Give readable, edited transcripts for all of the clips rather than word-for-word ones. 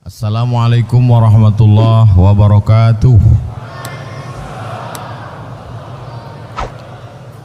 Assalamualaikum warahmatullahi wabarakatuh.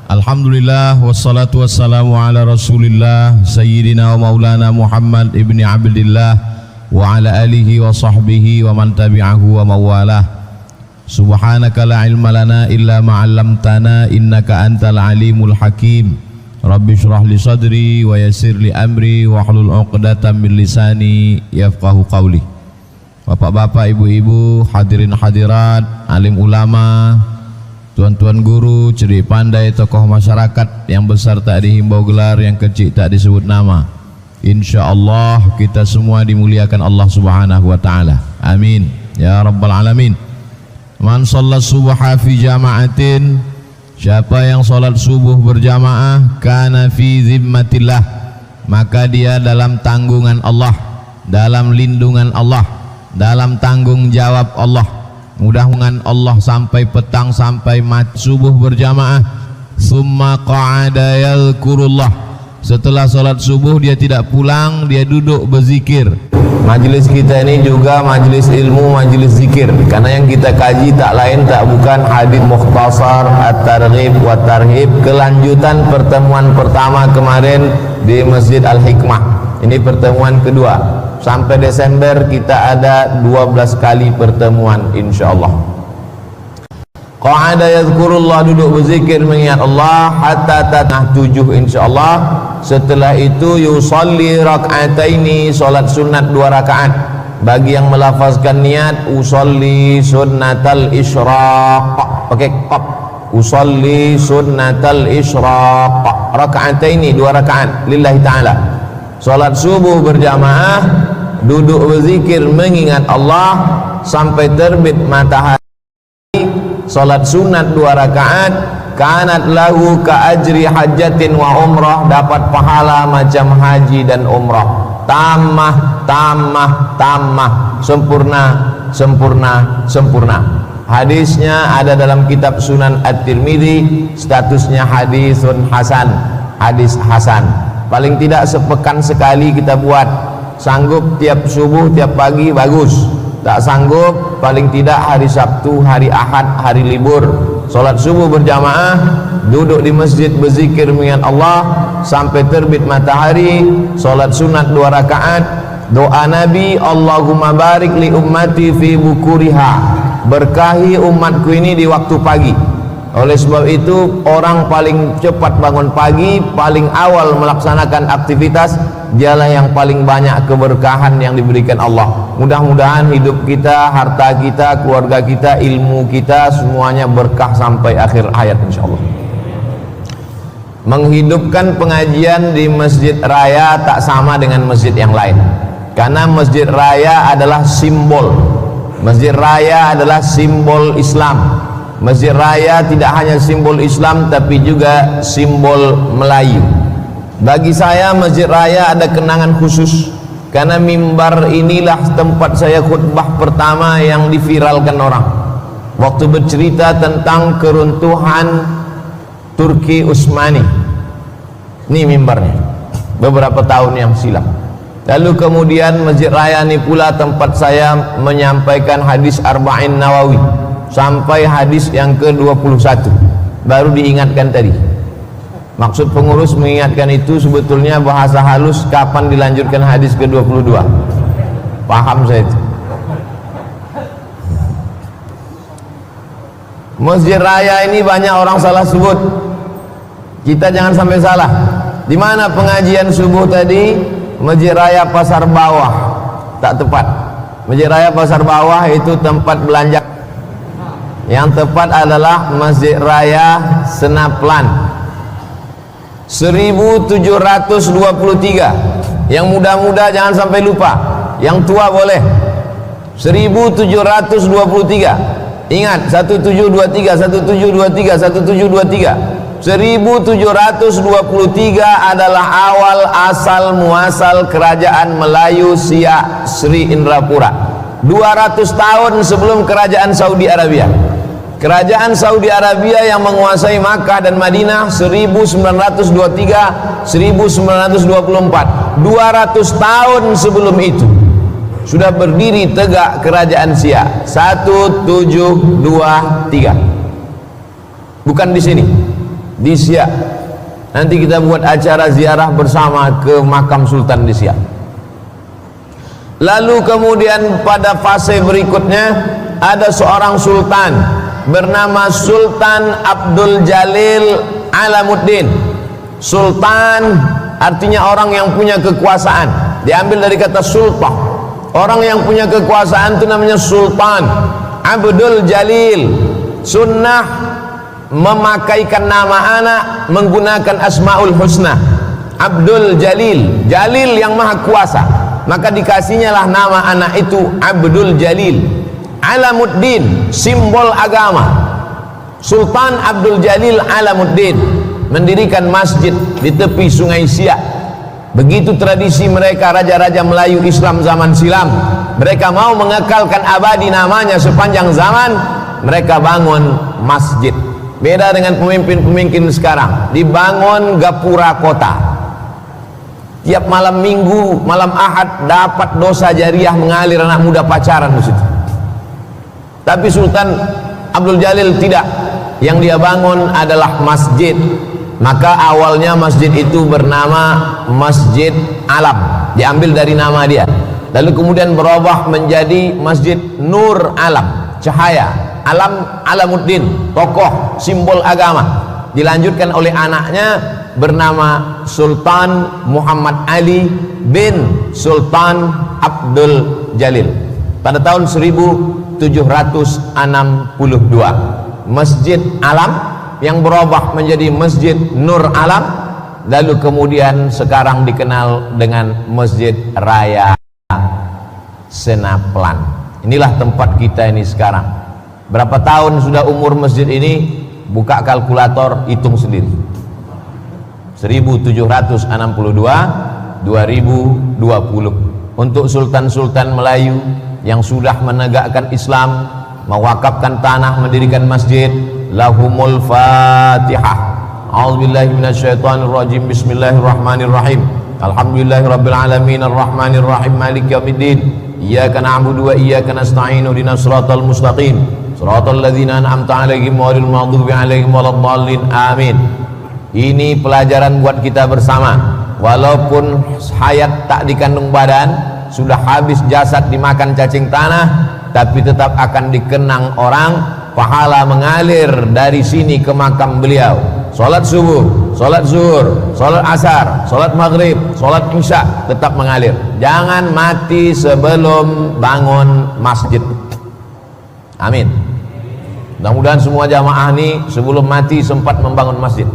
Alhamdulillah wassalatu wassalamu ala rasulillah Sayyidina wa maulana Muhammad ibni Abdillah wa ala alihi wa sahbihi wa man tabi'ahu wa mawalah. Subhanaka la ilma lana illa ma'allamtana innaka antal alimul hakim. Rabbi syrah li sadri wa yassir li amri wa hlul 'uqdatam min lisani yafqahu qawli. Bapak-bapak, ibu-ibu, hadirin hadirat, alim ulama, tuan-tuan guru, cerdik pandai, tokoh masyarakat, yang besar tak dihimbau gelar, yang kecil tak disebut nama. InsyaAllah kita semua dimuliakan Allah subhanahu wa ta'ala. Amin ya rabbal alamin. Man sholat subha fi jama'atin, siapa yang sholat subuh berjamaah, kana fi zimmatillah, maka dia dalam tanggungan Allah, dalam lindungan Allah, dalam tanggung jawab Allah. Mudah-mudahan Allah sampai petang, sampai subuh berjamaah. Summa qa'ada yadhkurullah, setelah sholat subuh dia tidak pulang, dia duduk berzikir. Majelis kita ini juga majelis ilmu, majelis zikir, karena yang kita kaji tak lain tak bukan hadits mukhtasar at-targhib wa tarhib, kelanjutan pertemuan pertama kemarin di Masjid Al-Hikmah. Ini pertemuan kedua. Sampai Desember kita ada 12 kali pertemuan insyaallah. Qa'ada yadhkurullah, duduk berzikir mengingat Allah, hatta tanah 7 insyaallah. Setelah itu yusalli rak'ataini, salat sunat 2 rakaat. Bagi yang melafazkan niat, usalli sunnatal isyraq, pakai qaf, usalli sunnatal isyraq, rak'ataini 2 rakaat lillahi ta'ala. Salat subuh berjamaah, duduk berzikir mengingat Allah sampai terbit matahari. Salat sunat 2 rakaat, kanat lahu ka ajri hajjatin wa umrah, dapat pahala macam haji dan umrah. Tamah, tamah, tamah, sempurna, sempurna, sempurna. Hadisnya ada dalam kitab Sunan At-Tirmidzi, statusnya hadisun hasan, hadis hasan. Paling tidak sepekan sekali kita buat. Sanggup tiap subuh, tiap pagi, bagus. Tak sanggup, paling tidak hari Sabtu, hari Ahad, hari libur, solat subuh berjamaah, duduk di masjid berzikir mengingat Allah sampai terbit matahari. Solat sunat 2 rakaat. Doa Nabi, Allahumma barik li ummati fi bukuriha, berkahi umatku ini di waktu pagi. Oleh sebab itu, orang paling cepat bangun pagi, paling awal melaksanakan aktivitas, dialah yang paling banyak keberkahan yang diberikan Allah. Mudah-mudahan hidup kita, harta kita, keluarga kita, ilmu kita, semuanya berkah sampai akhir hayat insyaallah. Menghidupkan pengajian di masjid raya tak sama dengan masjid yang lain, karena masjid raya adalah simbol. Masjid raya adalah simbol Islam. Masjid raya tidak hanya simbol Islam tapi juga simbol Melayu. Bagi saya masjid raya ada kenangan khusus, karena mimbar inilah tempat saya khutbah pertama yang diviralkan orang waktu bercerita tentang keruntuhan Turki Utsmani. Ini mimbarnya beberapa tahun yang silam. Lalu kemudian masjid raya ini pula tempat saya menyampaikan hadis Arba'in Nawawi sampai hadis yang ke-21 baru diingatkan tadi. Maksud pengurus mengingatkan itu sebetulnya bahasa halus, kapan dilanjutkan hadis ke-22. Paham saya itu. Masjid raya ini banyak orang salah sebut, kita jangan sampai salah. Di mana pengajian subuh tadi? Masjid raya Pasar Bawah. Tak tepat. Masjid raya Pasar Bawah itu tempat belanja. Yang tepat adalah Masjid Raya Senaplan 1723. Yang muda-muda jangan sampai lupa, yang tua boleh. 1723. Ingat, 1723, 1723, 1723. 1723 adalah awal asal muasal kerajaan Melayu Siak Sri Indrapura. 200 tahun sebelum kerajaan Saudi Arabia. Kerajaan Saudi Arabia yang menguasai Makkah dan Madinah 1923 1924. 200 tahun sebelum itu sudah berdiri tegak kerajaan Siak. 1723. Bukan di sini, di Siak. Nanti kita buat acara ziarah bersama ke makam sultan di Siak. Lalu kemudian pada fase berikutnya ada seorang sultan bernama Sultan Abdul Jalil Alamuddin. Sultan artinya orang yang punya kekuasaan, diambil dari kata sultan. Orang yang punya kekuasaan itu namanya sultan. Abdul Jalil. Sunnah memakaikan nama anak menggunakan asmaul husna. Abdul Jalil, Jalil yang maha kuasa, maka dikasihnya lah nama anak itu Abdul Jalil. Alamuddin, simbol agama. Sultan Abdul Jalil Alamuddin mendirikan masjid di tepi sungai Siak. Begitu tradisi mereka, raja-raja Melayu Islam zaman silam. Mereka mau mengekalkan abadi namanya sepanjang zaman, mereka bangun masjid. Beda dengan pemimpin-pemimpin sekarang, dibangun gapura kota. Tiap malam minggu, malam ahad dapat dosa jariah mengalir anak muda pacaran di situ. Tapi Sultan Abdul Jalil tidak. Yang dia bangun adalah masjid. Maka awalnya masjid itu bernama Masjid Alam, diambil dari nama dia. Lalu kemudian berubah menjadi Masjid Nur Alam, cahaya. Alam, Alamuddin, tokoh simbol agama. Dilanjutkan oleh anaknya bernama Sultan Muhammad Ali bin Sultan Abdul Jalil pada tahun 1762. Masjid Alam yang berubah menjadi Masjid Nur Alam, lalu kemudian sekarang dikenal dengan Masjid Raya Senaplan. Inilah tempat kita ini sekarang. Berapa tahun sudah umur masjid ini? Buka kalkulator, hitung sendiri. 1762, 2020. Untuk sultan-sultan Melayu yang sudah menegakkan Islam, mewakafkan tanah, mendirikan masjid, lahumul fatihah. A'udzubillahi minasyaitonirrajim. Bismillahirrahmanirrahim. Alhamdulillahirabbil alamin arrahmanir rahim maliki yaumiddin. Iyyaka na'budu wa iyyaka nasta'in ihdinas siratal mustaqim siratal ladzina an'amta 'alaihim ghairil maghdubi 'alaihim waladdallin. Amin. Ini pelajaran buat kita bersama. Walaupun hayat tak dikandung badan, sudah habis jasad dimakan cacing tanah, tapi tetap akan dikenang orang. Pahala mengalir dari sini ke makam beliau. Salat subuh, salat zuhur, salat asar, salat maghrib, salat isya tetap mengalir. Jangan mati sebelum bangun masjid. Amin. Mudah-mudahan semua jamaah ini sebelum mati sempat membangun masjid.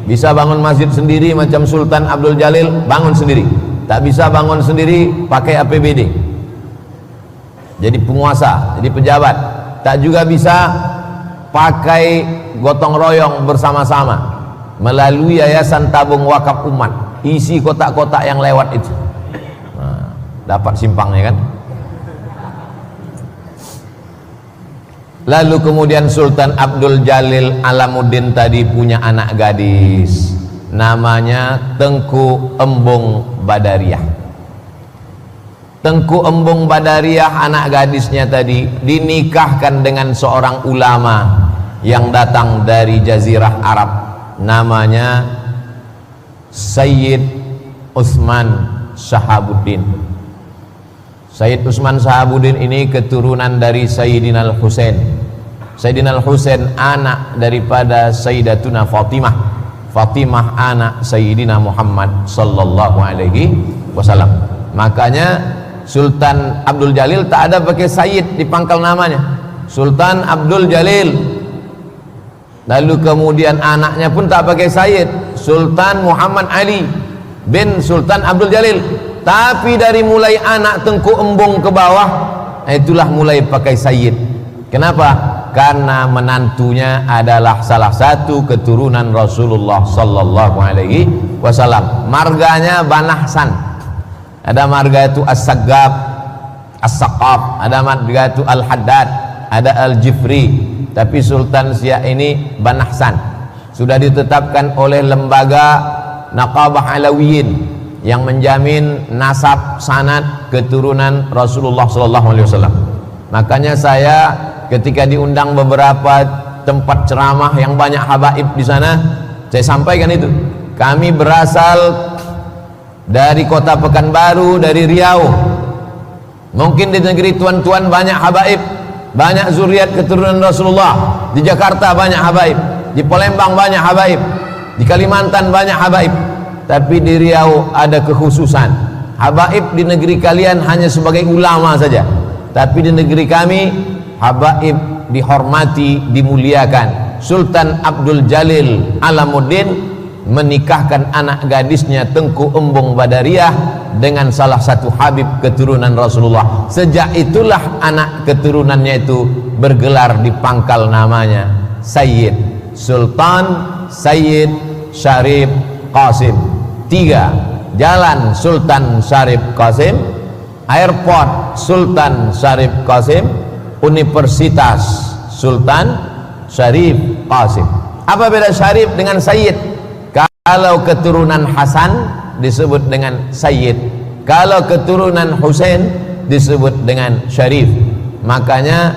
Bisa bangun masjid sendiri macam Sultan Abdul Jalil, bangun sendiri. Tak bisa bangun sendiri, pakai APBD. Jadi penguasa, jadi pejabat. Tak juga bisa pakai gotong royong bersama-sama melalui Yayasan Tabung Wakaf Umat. Isi kotak-kotak yang lewat itu, nah, dapat simpangnya kan. Lalu kemudian Sultan Abdul Jalil Alamuddin tadi punya anak gadis, namanya Tengku Embung Badariah. Tengku Embung Badariah, anak gadisnya tadi, dinikahkan dengan seorang ulama yang datang dari Jazirah Arab, namanya Sayyid Utsman Shahabuddin. Sayyid Utsman Shahabuddin ini keturunan dari Sayyidina Al-Husain. Sayyidina Al-Husain anak daripada Sayyidatuna Fatimah. Fatimah anak Sayyidina Muhammad sallallahu alaihi wasallam. Makanya Sultan Abdul Jalil tak ada pakai Sayyid di pangkal namanya, Sultan Abdul Jalil. Lalu kemudian anaknya pun tak pakai Sayyid, Sultan Muhammad Ali bin Sultan Abdul Jalil. Tapi dari mulai anak Tengku Embung ke bawah, itulah mulai pakai Sayyid. Kenapa? Karena menantunya adalah salah satu keturunan Rasulullah sallallahu alaihi wasallam. Marganya Banahsan. Ada marga itu As-Saggab, As-Saqaf, ada marga itu Al-Haddad, ada Al-Jifri. Tapi Sultan Siak ini Banahsan. Sudah ditetapkan oleh lembaga Naqabah Alawiyin, yang menjamin nasab sanad keturunan Rasulullah SAW. Makanya saya ketika diundang beberapa tempat ceramah yang banyak habaib di sana, saya sampaikan itu. Kami berasal dari kota Pekanbaru, dari Riau. Mungkin di negeri tuan-tuan banyak habaib, banyak zuriat keturunan Rasulullah. Di Jakarta banyak habaib, di Palembang banyak habaib, di Kalimantan banyak habaib. Tapi di Riau ada kekhususan. Habaib di negeri kalian hanya sebagai ulama saja, tapi di negeri kami habaib dihormati, dimuliakan. Sultan Abdul Jalil Alamuddin menikahkan anak gadisnya Tengku Embong Badariah dengan salah satu habib keturunan Rasulullah. Sejak itulah anak keturunannya itu bergelar di pangkal namanya Sayyid Sultan Sayyid Syarif Qasim. 3. Jalan Sultan Syarif Qasim, airport Sultan Syarif Qasim, Universitas Sultan Syarif Qasim. Apa beda Syarif dengan Sayyid? Kalau keturunan Hasan disebut dengan Sayyid, kalau keturunan Husain disebut dengan Syarif. Makanya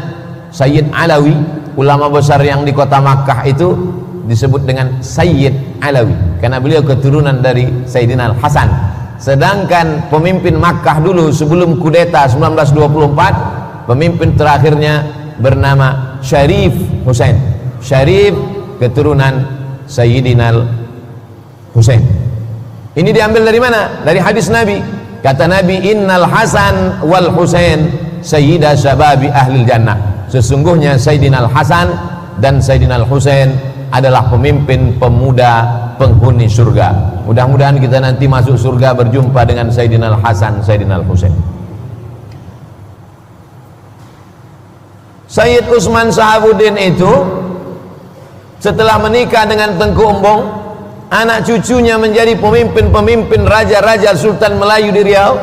Sayyid Alawi, ulama besar yang di kota Makkah itu disebut dengan Sayyid Alawi karena beliau keturunan dari Sayyidina Al-Hasan. Sedangkan pemimpin Makkah dulu sebelum kudeta 1924, pemimpin terakhirnya bernama Syarif Husain. Syarif keturunan Sayyidina Husain. Ini diambil dari mana? Dari hadis Nabi. Kata Nabi, innal Hasan wal Husain sayyida syababi ahlil jannah. Sesungguhnya Sayyidina Al-Hasan dan Sayyidina Al-Husain adalah pemimpin pemuda penghuni surga. Mudah-mudahan kita nanti masuk surga berjumpa dengan Sayyidina Al-Hasan, Sayyidina Al-Husain. Sayyid Utsman Sahabuddin itu setelah menikah dengan Tengku Embong, anak cucunya menjadi pemimpin-pemimpin raja-raja Sultan Melayu di Riau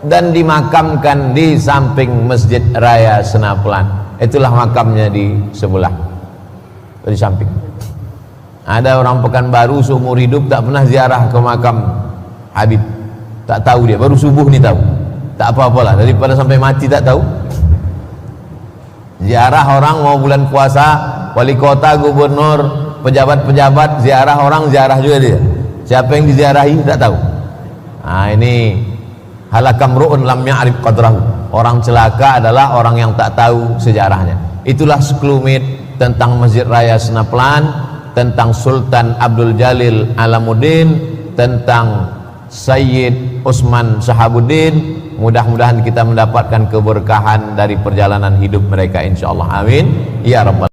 dan dimakamkan di samping Masjid Raya Senaplan. Itulah makamnya di sebelah, di samping. Ada orang Pekanbaru seumur hidup tak pernah ziarah ke makam Habib, tak tahu dia, baru subuh nih tahu. Tak apa-apalah, daripada sampai mati tak tahu. Ziarah orang mau bulan puasa, wali kota, gubernur, pejabat-pejabat ziarah orang, ziarah juga dia. Siapa yang diziarahi tak tahu. Nah, ini halakam ru'un lam ya'rif qadrahu. Orang celaka adalah orang yang tak tahu sejarahnya. Itulah sekelumit tentang Masjid Raya Senaplan, tentang Sultan Abdul Jalil Alamuddin, tentang Sayyid Utsman Sahabuddin. Mudah-mudahan kita mendapatkan keberkahan dari perjalanan hidup mereka, insyaallah. Amin ya rabbal